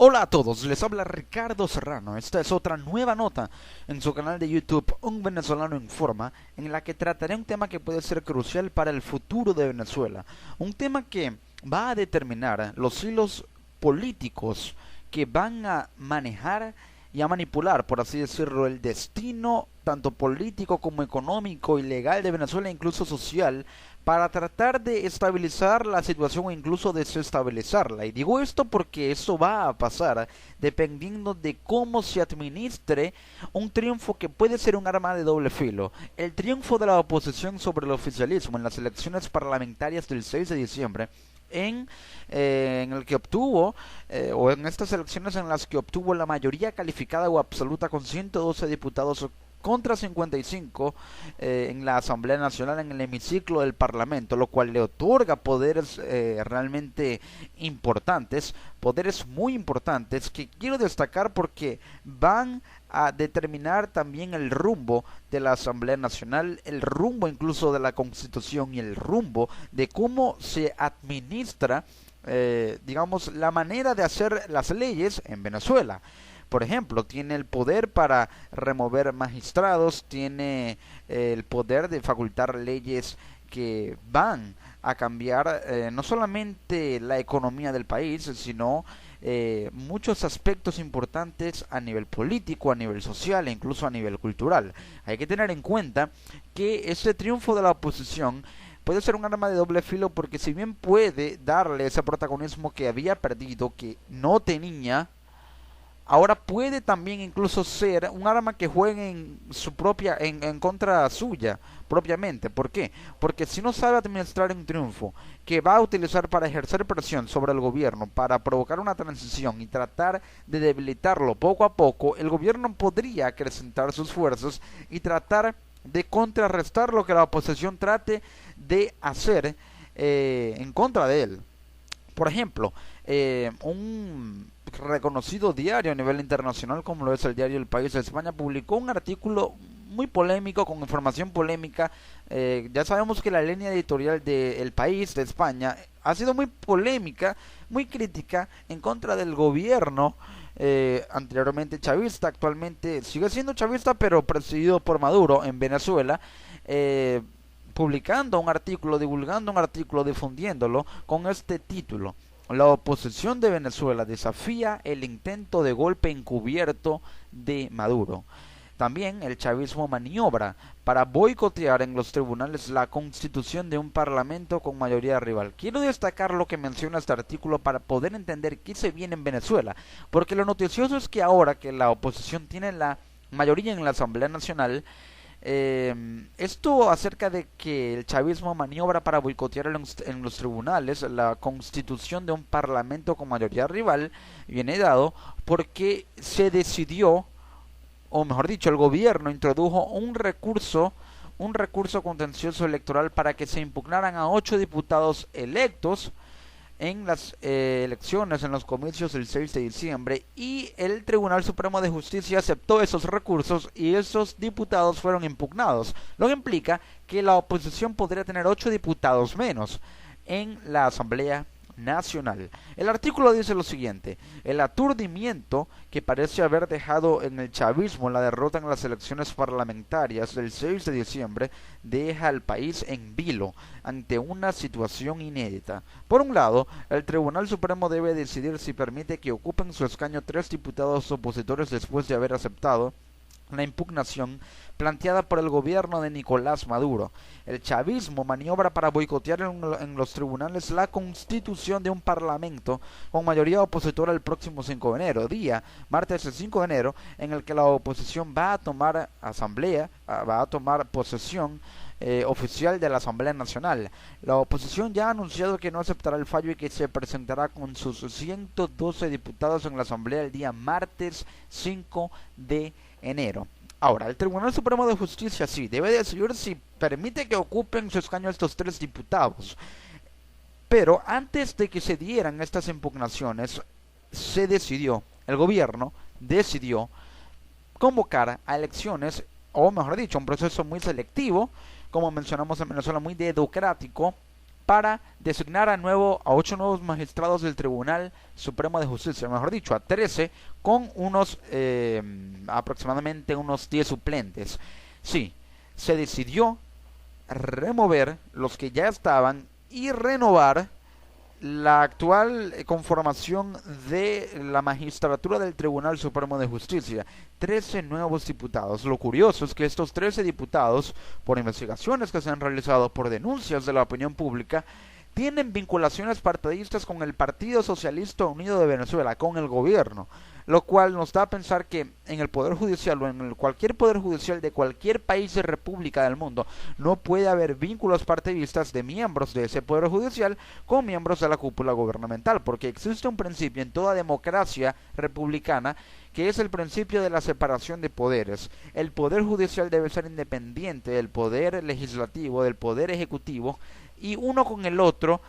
Hola a todos, les habla Ricardo Serrano. Esta es otra nueva nota en su canal de YouTube Un Venezolano Informa, en la que trataré un tema que puede ser crucial para el futuro de Venezuela. Un tema que va a determinar los hilos políticos que van a manejar y a manipular, por así decirlo, el destino tanto político como económico y legal de Venezuela, incluso social, para tratar de estabilizar la situación o incluso desestabilizarla. Y digo esto porque eso va a pasar dependiendo de cómo se administre un triunfo que puede ser un arma de doble filo. El triunfo de la oposición sobre el oficialismo en las elecciones parlamentarias del 6 de diciembre en el que obtuvo, o en estas elecciones en las que obtuvo la mayoría calificada o absoluta con 112 diputados contra 55 en la Asamblea Nacional, en el hemiciclo del Parlamento, lo cual le otorga poderes realmente importantes, poderes muy importantes que quiero destacar porque van a determinar también el rumbo de la Asamblea Nacional, el rumbo incluso de la Constitución y el rumbo de cómo se administra, digamos, la manera de hacer las leyes en Venezuela. Por ejemplo, tiene el poder para remover magistrados, tiene el poder de facultar leyes que van a cambiar no solamente la economía del país, sino muchos aspectos importantes a nivel político, a nivel social e incluso a nivel cultural. Hay que tener en cuenta que ese triunfo de la oposición puede ser un arma de doble filo porque si bien puede darle ese protagonismo que había perdido, que no tenía, ahora puede también incluso ser un arma que juegue en su propia, en contra suya, propiamente. ¿Por qué? Porque si no sabe administrar un triunfo que va a utilizar para ejercer presión sobre el gobierno, para provocar una transición y tratar de debilitarlo poco a poco, el gobierno podría acrecentar sus fuerzas y tratar de contrarrestar lo que la oposición trate de hacer en contra de él. Por ejemplo, un reconocido diario a nivel internacional como lo es el diario El País de España publicó un artículo muy polémico, con información polémica. Ya sabemos que la línea editorial de El País de España ha sido muy polémica, muy crítica en contra del gobierno anteriormente chavista, actualmente sigue siendo chavista pero presidido por Maduro en Venezuela. Publicando un artículo, divulgando un artículo, difundiéndolo con este título: la oposición de Venezuela desafía el intento de golpe encubierto de Maduro. También el chavismo maniobra para boicotear en los tribunales la constitución de un parlamento con mayoría rival. Quiero destacar lo que menciona este artículo para poder entender qué se viene en Venezuela, porque lo noticioso es que ahora que la oposición tiene la mayoría en la Asamblea Nacional, esto acerca de que el chavismo maniobra para boicotear en los tribunales la constitución de un parlamento con mayoría rival, viene dado porque se decidió, o mejor dicho, el gobierno introdujo un recurso contencioso electoral para que se impugnaran a 8 diputados electos en las elecciones, en los comicios del 6 de diciembre, y el Tribunal Supremo de Justicia aceptó esos recursos y esos diputados fueron impugnados, lo que implica que la oposición podría tener 8 diputados menos en la Asamblea Nacional. El artículo dice lo siguiente: el aturdimiento que parece haber dejado en el chavismo la derrota en las elecciones parlamentarias del 6 de diciembre deja al país en vilo ante una situación inédita. Por un lado, el Tribunal Supremo debe decidir si permite que ocupen su escaño 3 diputados opositores después de haber aceptado la impugnación planteada por el gobierno de Nicolás Maduro. El chavismo maniobra para boicotear en los tribunales la constitución de un parlamento con mayoría opositora el próximo 5 de enero, día martes el 5 de enero, en el que la oposición va a tomar va a tomar posesión oficial de la Asamblea Nacional. La oposición ya ha anunciado que no aceptará el fallo y que se presentará con sus 112 diputados en la Asamblea el día martes 5 de enero. Ahora, el Tribunal Supremo de Justicia sí debe decidir si permite que ocupen su escaño estos 3 diputados. Pero antes de que se dieran estas impugnaciones, el gobierno decidió convocar a elecciones, o mejor dicho, un proceso muy selectivo, como mencionamos en Venezuela, muy dedocrático, para designar a 8 nuevos magistrados del Tribunal Supremo de Justicia, mejor dicho, a 13 con aproximadamente unos 10 suplentes. Sí, se decidió remover los que ya estaban y renovar la actual conformación de la magistratura del Tribunal Supremo de Justicia. 13 nuevos diputados. Lo curioso es que estos 13 diputados, por investigaciones que se han realizado, por denuncias de la opinión pública, tienen vinculaciones partidistas con el Partido Socialista Unido de Venezuela, con el gobierno, lo cual nos da a pensar que en el Poder Judicial o en cualquier Poder Judicial de cualquier país y república del mundo no puede haber vínculos partidistas de miembros de ese Poder Judicial con miembros de la cúpula gubernamental, porque existe un principio en toda democracia republicana que es el principio de la separación de poderes. El Poder Judicial debe ser independiente del Poder Legislativo, del Poder Ejecutivo, y uno con el otro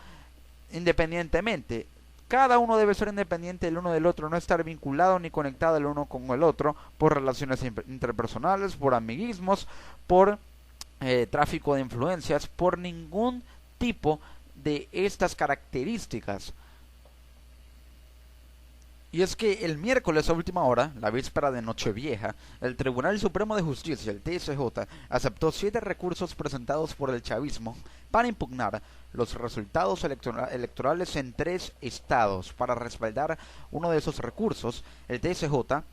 independientemente. Cada uno debe ser independiente el uno del otro, no estar vinculado ni conectado el uno con el otro por relaciones interpersonales, por amiguismos, por tráfico de influencias, por ningún tipo de estas características. Y es que el miércoles a última hora, la víspera de Nochevieja, el Tribunal Supremo de Justicia, el TSJ, aceptó 7 recursos presentados por el chavismo para impugnar los resultados electorales en 3 estados. Para respaldar uno de esos recursos, el TSJ,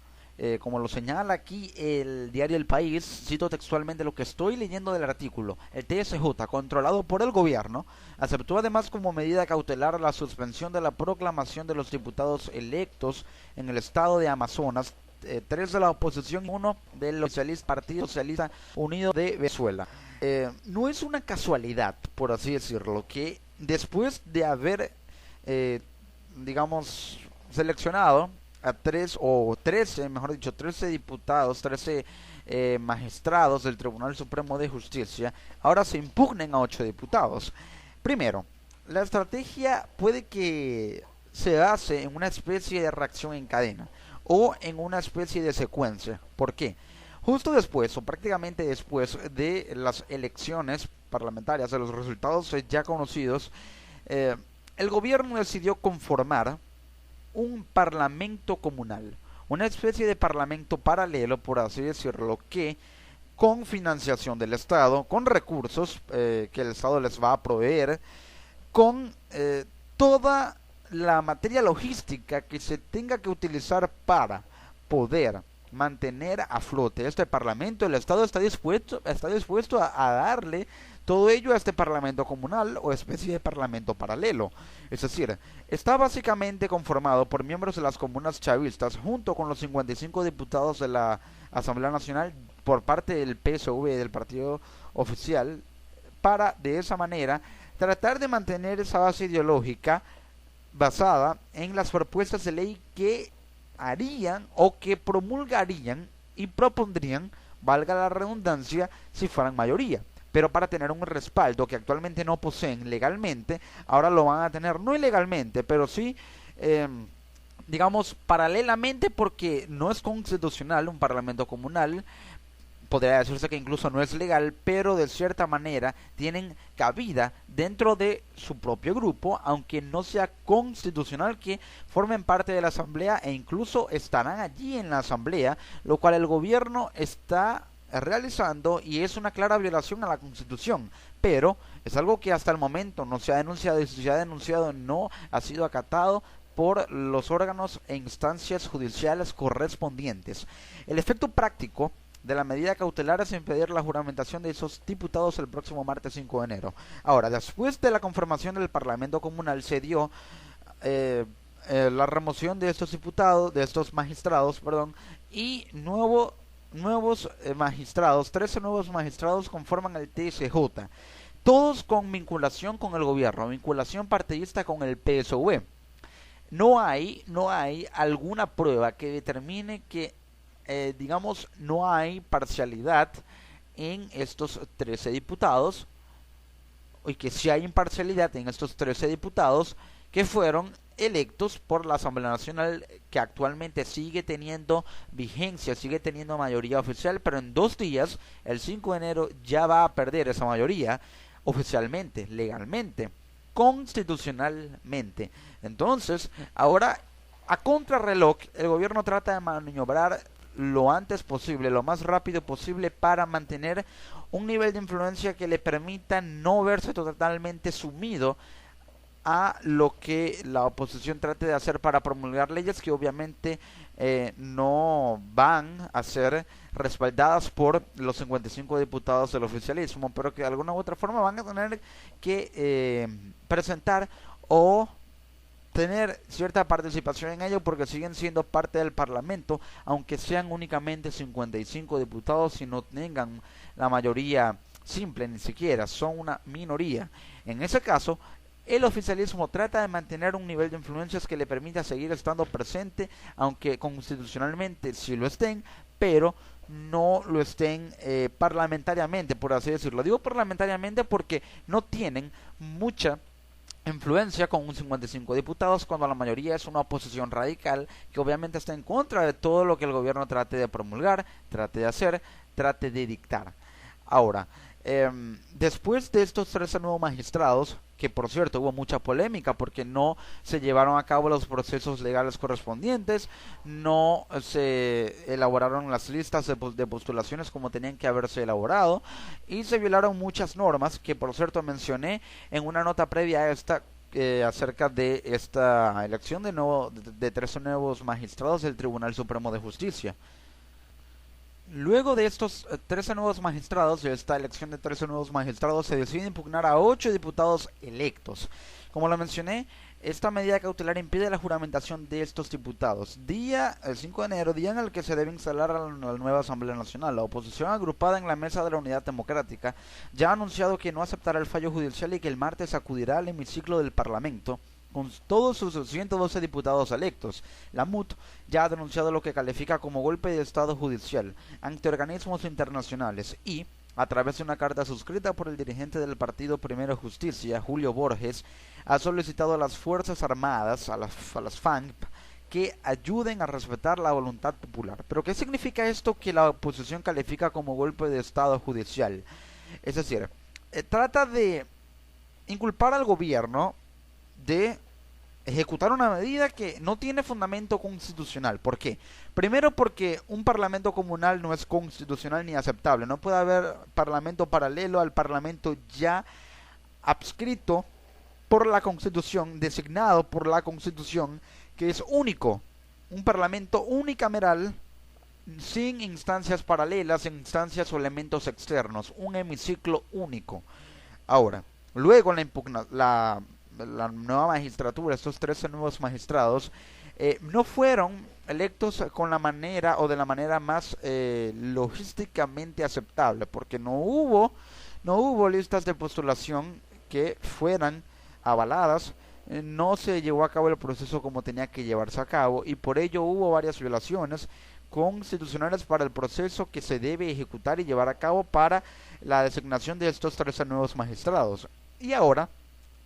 como lo señala aquí el diario El País, cito textualmente lo que estoy leyendo del artículo: el TSJ, controlado por el gobierno, aceptó además como medida cautelar la suspensión de la proclamación de los diputados electos en el estado de Amazonas, 3 de la oposición y 1 del Partido Socialista Unido de Venezuela. No es una casualidad, por así decirlo, que después de haber, seleccionado a 13 diputados, 13 magistrados del Tribunal Supremo de Justicia, ahora se impugnen a 8 diputados. Primero, la estrategia puede que se base en una especie de reacción en cadena o en una especie de secuencia. ¿Por qué? Justo después, o prácticamente después de las elecciones parlamentarias, de los resultados ya conocidos, el gobierno decidió conformar un parlamento comunal, una especie de parlamento paralelo, por así decirlo, que con financiación del Estado, con recursos que el Estado les va a proveer, con toda la materia logística que se tenga que utilizar para poder mantener a flote este parlamento. El Estado está dispuesto a darle todo ello a este parlamento comunal o especie de parlamento paralelo. Es decir, está básicamente conformado por miembros de las comunas chavistas junto con los 55 diputados de la Asamblea Nacional por parte del PSV, del partido oficial, para de esa manera tratar de mantener esa base ideológica basada en las propuestas de ley que harían o que promulgarían y propondrían, valga la redundancia, si fueran mayoría. Pero para tener un respaldo que actualmente no poseen legalmente, ahora lo van a tener no ilegalmente, pero sí, paralelamente, porque no es constitucional un parlamento comunal. Podría decirse que incluso no es legal, pero de cierta manera tienen cabida dentro de su propio grupo, aunque no sea constitucional que formen parte de la asamblea e incluso estarán allí en la asamblea, lo cual el gobierno está realizando y es una clara violación a la Constitución, pero es algo que hasta el momento no se ha denunciado, y si se ha denunciado no ha sido acatado por los órganos e instancias judiciales correspondientes. El efecto práctico de la medida cautelar es impedir la juramentación de esos diputados el próximo martes 5 de enero. Ahora, después de la conformación del Parlamento Comunal, se dio la remoción de estos diputados, de estos magistrados, y nuevos magistrados, 13 nuevos magistrados conforman el TSJ, todos con vinculación con el gobierno, vinculación partidista con el PSV. No hay alguna prueba que determine que no hay parcialidad en estos 13 diputados, y que sí hay imparcialidad en estos 13 diputados que fueron electos por la Asamblea Nacional, que actualmente sigue teniendo vigencia, sigue teniendo mayoría oficial, pero en 2 días, el 5 de enero, ya va a perder esa mayoría oficialmente, legalmente. constitucionalmente. Entonces, ahora, a contrarreloj, el gobierno trata de maniobrar lo antes posible, lo más rápido posible, para mantener un nivel de influencia que le permita no verse totalmente sumido a lo que la oposición trate de hacer para promulgar leyes que obviamente no van a ser respaldadas por los 55 diputados del oficialismo, pero que de alguna u otra forma van a tener que presentar o tener cierta participación en ello, porque siguen siendo parte del Parlamento, aunque sean únicamente 55 diputados y no tengan la mayoría simple, ni siquiera son una minoría. En ese caso, el oficialismo trata de mantener un nivel de influencias que le permita seguir estando presente, aunque constitucionalmente sí lo estén, pero no lo estén parlamentariamente, por así decirlo. Digo parlamentariamente porque no tienen mucha influencia con un 55 diputados, cuando la mayoría es una oposición radical que obviamente está en contra de todo lo que el gobierno trate de promulgar, trate de hacer, trate de dictar. Ahora, después de estos 13 nuevos magistrados, que por cierto hubo mucha polémica porque no se llevaron a cabo los procesos legales correspondientes, no se elaboraron las listas de postulaciones como tenían que haberse elaborado, y se violaron muchas normas que por cierto mencioné en una nota previa a esta, acerca de esta elección de 13 nuevos magistrados del Tribunal Supremo de Justicia. Luego de estos 13 nuevos magistrados, de esta elección de 13 nuevos magistrados, se decide impugnar a 8 diputados electos. Como lo mencioné, esta medida cautelar impide la juramentación de estos diputados. El 5 de enero, día en el que se debe instalar a la nueva Asamblea Nacional. La oposición, agrupada en la Mesa de la Unidad Democrática, ya ha anunciado que no aceptará el fallo judicial y que el martes acudirá al hemiciclo del Parlamento con todos sus 112 diputados electos. La MUT ya ha denunciado lo que califica como golpe de Estado judicial ante organismos internacionales y, a través de una carta suscrita por el dirigente del partido Primero Justicia, Julio Borges, ha solicitado a las Fuerzas Armadas, a las FARC, que ayuden a respetar la voluntad popular. ¿Pero qué significa esto que la oposición califica como golpe de Estado judicial? Es decir, trata de inculpar al gobierno de ejecutar una medida que no tiene fundamento constitucional. ¿Por qué? Primero, porque un parlamento comunal no es constitucional ni aceptable. No puede haber parlamento paralelo al parlamento ya adscrito por la Constitución, designado por la Constitución, que es único. Un parlamento unicameral, sin instancias paralelas, instancias o elementos externos. Un hemiciclo único. Ahora, luego la nueva magistratura, estos 13 nuevos magistrados, no fueron electos con la manera o de la manera más logísticamente aceptable, porque no hubo listas de postulación que fueran avaladas, no se llevó a cabo el proceso como tenía que llevarse a cabo, y por ello hubo varias violaciones constitucionales para el proceso que se debe ejecutar y llevar a cabo para la designación de estos 13 nuevos magistrados. Y ahora,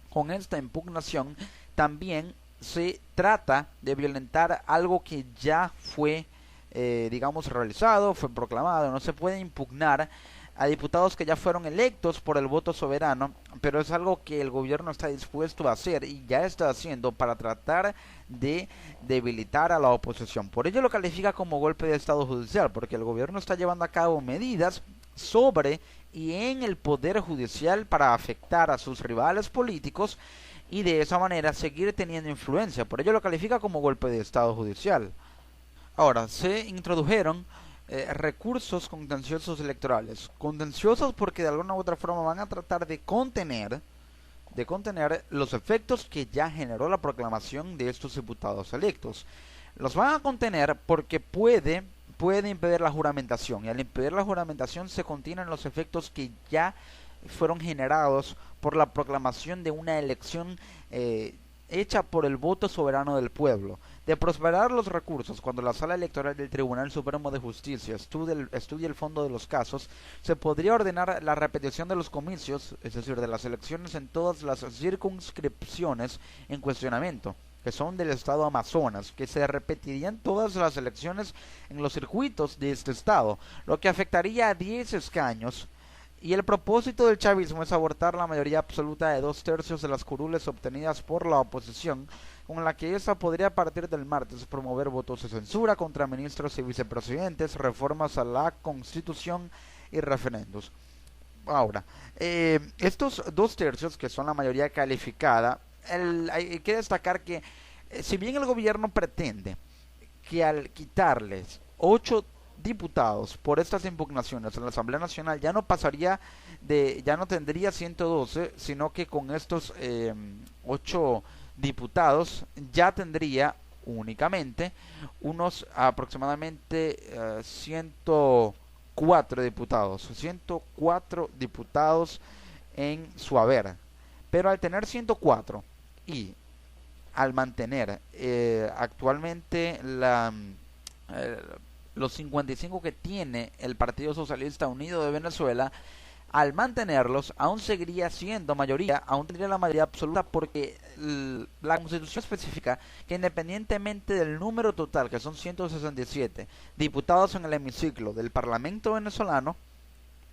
con esta impugnación, también se trata de violentar algo que ya fue, realizado, fue proclamado. No se puede impugnar a diputados que ya fueron electos por el voto soberano, pero es algo que el gobierno está dispuesto a hacer y ya está haciendo para tratar de debilitar a la oposición. Por ello lo califica como golpe de Estado judicial, porque el gobierno está llevando a cabo medidas sobre y en el poder judicial para afectar a sus rivales políticos y de esa manera seguir teniendo influencia. Por ello lo califica como golpe de Estado judicial. Ahora, se introdujeron recursos contenciosos electorales. Contenciosos porque de alguna u otra forma van a tratar de contener los efectos que ya generó la proclamación de estos diputados electos. Los van a contener porque puede impedir la juramentación, y al impedir la juramentación se contienen los efectos que ya fueron generados por la proclamación de una elección hecha por el voto soberano del pueblo. De prosperar los recursos, cuando la Sala Electoral del Tribunal Supremo de Justicia estudie el fondo de los casos, se podría ordenar la repetición de los comicios, es decir, de las elecciones en todas las circunscripciones en cuestionamiento, que son del estado Amazonas, que se repetirían todas las elecciones en los circuitos de este estado, lo que afectaría a 10 escaños Y el propósito del chavismo es abortar la mayoría absoluta de 2/3 de las curules obtenidas por la oposición, con la que esta podría a partir del martes promover votos de censura contra ministros y vicepresidentes, reformas a la Constitución y referendos. Ahora, estos 2/3 que son la mayoría calificada, hay que destacar que si bien el gobierno pretende que al quitarles 8 diputados por estas impugnaciones en la Asamblea Nacional ya no tendría 112, sino que con estos 8 diputados ya tendría únicamente unos aproximadamente 104 diputados en su haber. Pero al tener 104 y al mantener actualmente eh, los 55 que tiene el Partido Socialista Unido de Venezuela, al mantenerlos aún seguiría siendo mayoría, aún tendría la mayoría absoluta, porque la Constitución especifica que independientemente del número total, que son 167 diputados en el hemiciclo del Parlamento venezolano,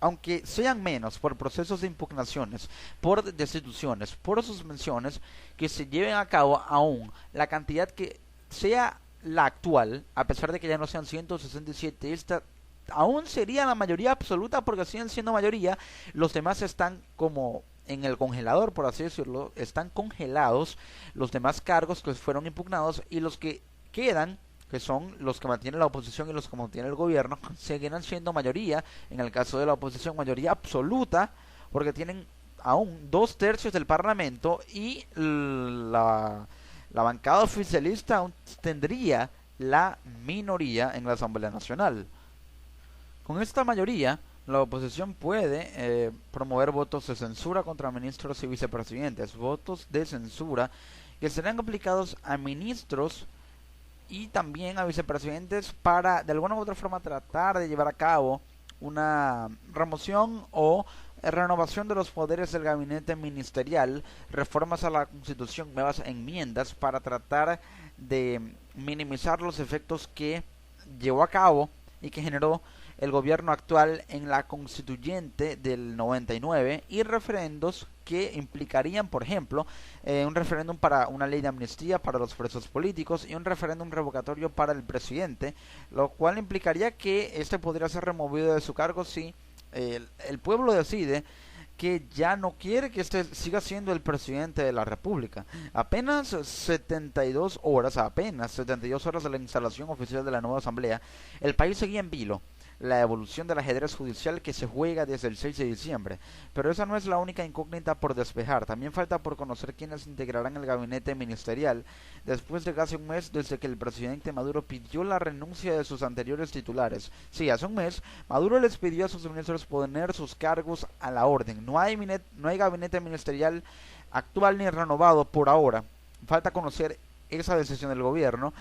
aunque sean menos por procesos de impugnaciones, por destituciones, por suspensiones, que se lleven a cabo aún la cantidad que sea la actual, a pesar de que ya no sean 167, esta aún sería la mayoría absoluta porque siguen siendo mayoría. Los demás están como en el congelador, por así decirlo, están congelados los demás cargos que fueron impugnados, y los que quedan, que son los que mantiene la oposición y los que mantiene el gobierno, seguirán siendo mayoría. En el caso de la oposición, mayoría absoluta, porque tienen aún 2/3 del parlamento, y la bancada oficialista aún tendría la minoría en la Asamblea Nacional. Con esta mayoría, la oposición puede promover votos de censura contra ministros y vicepresidentes, votos de censura que serán aplicados a ministros y también a vicepresidentes para de alguna u otra forma tratar de llevar a cabo una remoción o renovación de los poderes del gabinete ministerial, reformas a la Constitución, nuevas enmiendas para tratar de minimizar los efectos que llevó a cabo y que generó el gobierno actual en la constituyente del 99, y referendos que implicarían, por ejemplo, un referéndum para una ley de amnistía para los presos políticos y un referéndum revocatorio para el presidente, lo cual implicaría que este podría ser removido de su cargo si el pueblo decide que ya no quiere que este siga siendo el presidente de la República. Apenas 72 horas de la instalación oficial de la nueva asamblea, el país seguía en vilo la evolución del ajedrez judicial que se juega desde el 6 de diciembre. Pero esa no es la única incógnita por despejar. También falta por conocer quiénes integrarán el gabinete ministerial después de casi un mes desde que el presidente Maduro pidió la renuncia de sus anteriores titulares. Sí, hace un mes Maduro les pidió a sus ministros poner sus cargos a la orden. No hay gabinete ministerial actual ni renovado por ahora. Falta conocer esa decisión del gobierno.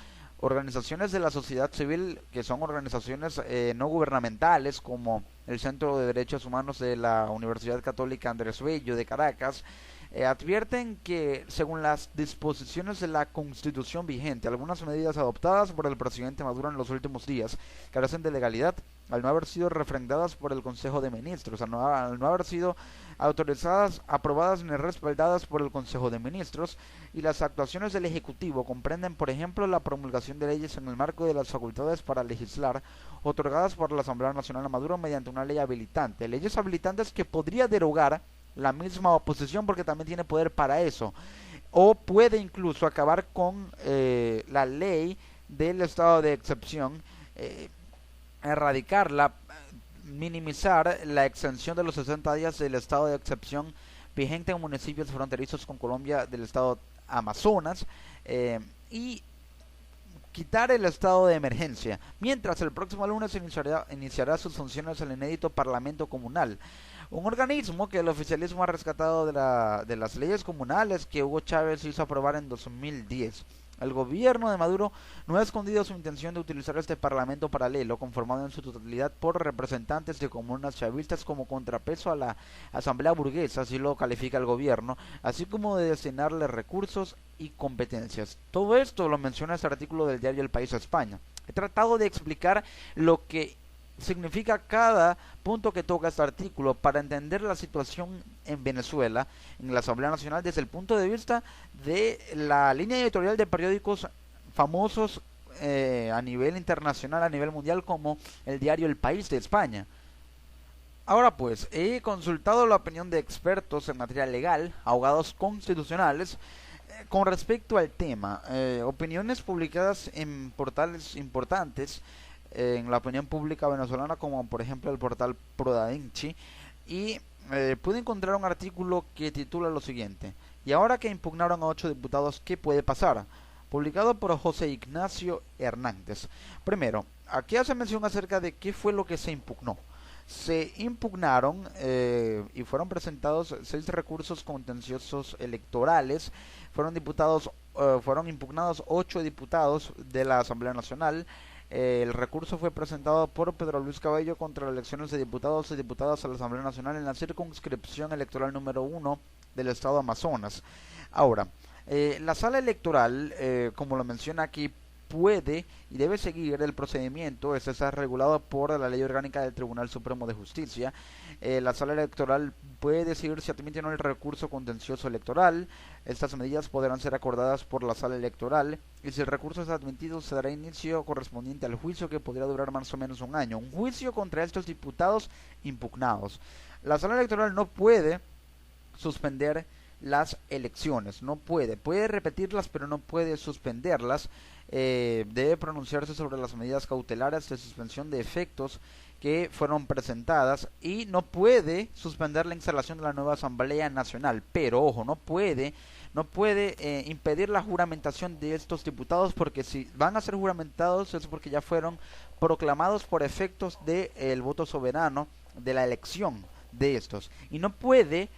Organizaciones de la sociedad civil, que son organizaciones no gubernamentales, como el Centro de Derechos Humanos de la Universidad Católica Andrés Bello de Caracas, advierten que, según las disposiciones de la Constitución vigente, algunas medidas adoptadas por el presidente Maduro en los últimos días carecen de legalidad al no haber sido refrendadas por el Consejo de Ministros, al no haber sido autorizadas, aprobadas ni respaldadas por el Consejo de Ministros, y las actuaciones del Ejecutivo comprenden, por ejemplo, la promulgación de leyes en el marco de las facultades para legislar otorgadas por la Asamblea Nacional a Maduro mediante una ley habilitante, leyes habilitantes que podría derogar la misma oposición porque también tiene poder para eso, o puede incluso acabar con la ley del estado de excepción, erradicarla, minimizar la extensión de los 60 días del estado de excepción vigente en municipios fronterizos con Colombia del estado Amazonas, y quitar el estado de emergencia, mientras el próximo lunes iniciará sus funciones el inédito Parlamento Comunal, un organismo que el oficialismo ha rescatado de las leyes comunales que Hugo Chávez hizo aprobar en 2010. El gobierno de Maduro no ha escondido su intención de utilizar este parlamento paralelo, conformado en su totalidad por representantes de comunas chavistas, como contrapeso a la asamblea burguesa, así lo califica el gobierno, así como de destinarle recursos y competencias. Todo esto lo menciona este artículo del diario El País España. He tratado de explicar lo que significa cada punto que toca este artículo para entender la situación en Venezuela, en la Asamblea Nacional, desde el punto de vista de la línea editorial de periódicos famosos a nivel internacional, a nivel mundial, como el diario El País de España. Ahora pues, he consultado la opinión de expertos en materia legal, abogados constitucionales, con respecto al tema, opiniones publicadas en portales importantes en la opinión pública venezolana, como por ejemplo el portal ProDaVinci, y pude encontrar un artículo que titula lo siguiente: y ahora que impugnaron a 8 diputados, ¿qué puede pasar? Publicado por José Ignacio Hernández. Primero, aquí hace mención acerca de qué fue lo que se impugnó. Se impugnaron y fueron presentados 6 recursos contenciosos electorales. Fueron impugnados 8 diputados de la Asamblea Nacional. El recurso fue presentado por Pedro Luis Cabello contra las elecciones de diputados y diputadas a la Asamblea Nacional en la circunscripción electoral número 1 del estado Amazonas. Ahora, la sala electoral, como lo menciona aquí, puede y debe seguir el procedimiento. Este está regulado por la Ley Orgánica del Tribunal Supremo de Justicia. La sala electoral puede decidir si admite o no el recurso contencioso electoral. Estas medidas podrán ser acordadas por la sala electoral, y si el recurso es admitido, se dará inicio correspondiente al juicio, que podría durar más o menos un año. Un juicio contra estos diputados impugnados. La sala electoral no puede suspender las elecciones, puede repetirlas, pero no puede suspenderlas. Debe pronunciarse sobre las medidas cautelares de suspensión de efectos que fueron presentadas, y no puede suspender la instalación de la nueva Asamblea Nacional. Pero ojo, no puede impedir la juramentación de estos diputados, porque si van a ser juramentados es porque ya fueron proclamados por efectos del voto soberano de la elección de estos, y no puede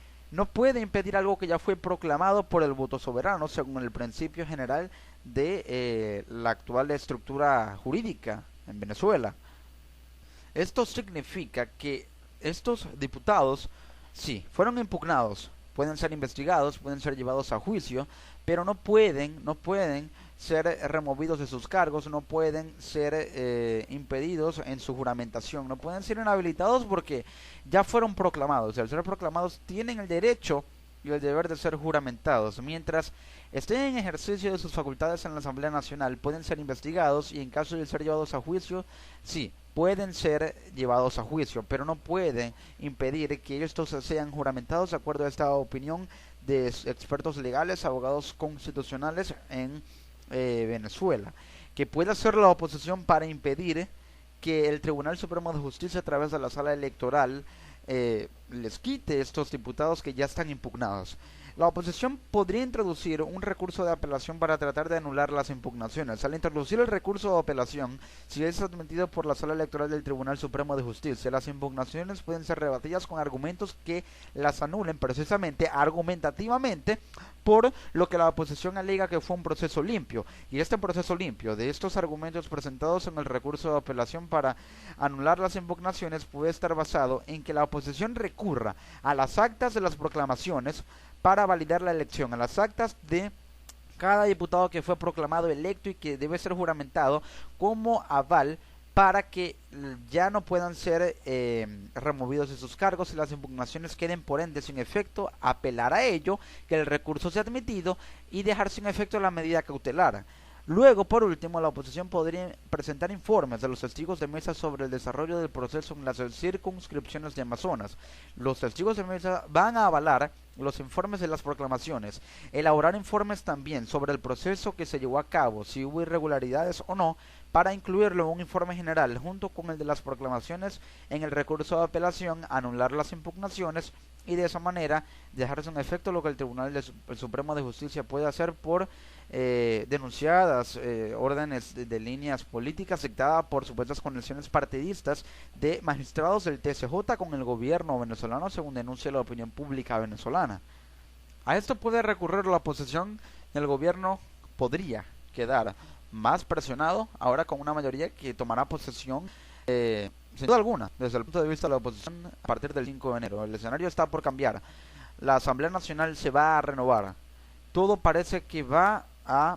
impedir algo que ya fue proclamado por el voto soberano, según el principio general de la actual estructura jurídica en Venezuela. Esto significa que estos diputados, sí, fueron impugnados, pueden ser investigados, pueden ser llevados a juicio, pero no pueden ser removidos de sus cargos, no pueden ser impedidos en su juramentación, no pueden ser inhabilitados, porque ya fueron proclamados, y al ser proclamados tienen el derecho y el deber de ser juramentados. Mientras estén en ejercicio de sus facultades en la Asamblea Nacional, pueden ser investigados, y en caso de ser llevados a juicio, sí, pueden ser llevados a juicio, pero no pueden impedir que estos sean juramentados, de acuerdo a esta opinión de expertos legales, abogados constitucionales en Venezuela. Que puede hacer la oposición para impedir que el Tribunal Supremo de Justicia, a través de la sala electoral, les quite estos diputados que ya están impugnados. La oposición podría introducir un recurso de apelación para tratar de anular las impugnaciones. Al introducir el recurso de apelación, si es admitido por la sala electoral del Tribunal Supremo de Justicia, las impugnaciones pueden ser rebatidas con argumentos que las anulen, precisamente argumentativamente, por lo que la oposición alega que fue un proceso limpio. Y este proceso limpio de estos argumentos presentados en el recurso de apelación para anular las impugnaciones puede estar basado en que la oposición recurra a las actas de las proclamaciones para validar la elección, a las actas de cada diputado que fue proclamado electo y que debe ser juramentado como aval para que ya no puedan ser removidos de sus cargos y las impugnaciones queden por ende sin efecto, apelar a ello, que el recurso sea admitido y dejar sin efecto la medida cautelar. Luego, por último, la oposición podría presentar informes de los testigos de mesa sobre el desarrollo del proceso en las circunscripciones de Amazonas. Los testigos de mesa van a avalar los informes de las proclamaciones, elaborar informes también sobre el proceso que se llevó a cabo, si hubo irregularidades o no, para incluirlo en un informe general junto con el de las proclamaciones en el recurso de apelación, anular las impugnaciones y de esa manera dejar sin efecto lo que el Tribunal Supremo de Justicia puede hacer por denunciadas órdenes de líneas políticas dictadas por supuestas conexiones partidistas de magistrados del TSJ con el gobierno venezolano, según denuncia la opinión pública venezolana. A esto puede recurrir la oposición, y el gobierno podría quedar más presionado ahora con una mayoría que tomará posesión sin duda alguna desde el punto de vista de la oposición a partir del 5 de enero. El escenario está por cambiar, la Asamblea Nacional se va a renovar, todo parece que va a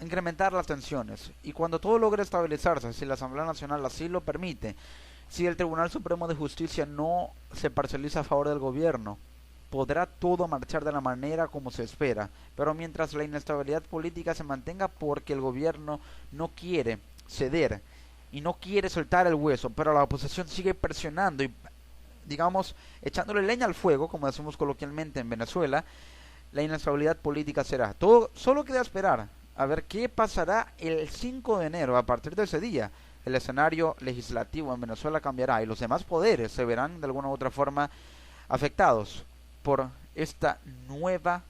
incrementar las tensiones, y cuando todo logre estabilizarse, si la Asamblea Nacional así lo permite, Si el Tribunal Supremo de Justicia no se parcializa a favor del gobierno, podrá todo marchar de la manera como se espera, pero mientras la inestabilidad política se mantenga porque el gobierno no quiere ceder y no quiere soltar el hueso, pero la oposición sigue presionando y, digamos, echándole leña al fuego, como decimos coloquialmente en Venezuela, la inestabilidad política será. Todo solo queda esperar a ver qué pasará el 5 de enero. A partir de ese día, el escenario legislativo en Venezuela cambiará y los demás poderes se verán de alguna u otra forma afectados por esta nueva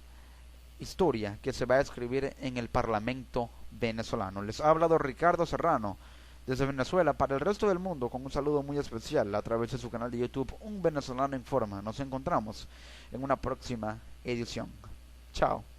historia que se va a escribir en el Parlamento venezolano. Les ha hablado Ricardo Serrano desde Venezuela para el resto del mundo, con un saludo muy especial a través de su canal de YouTube Un Venezolano Informa. Nos encontramos en una próxima edición. Chao.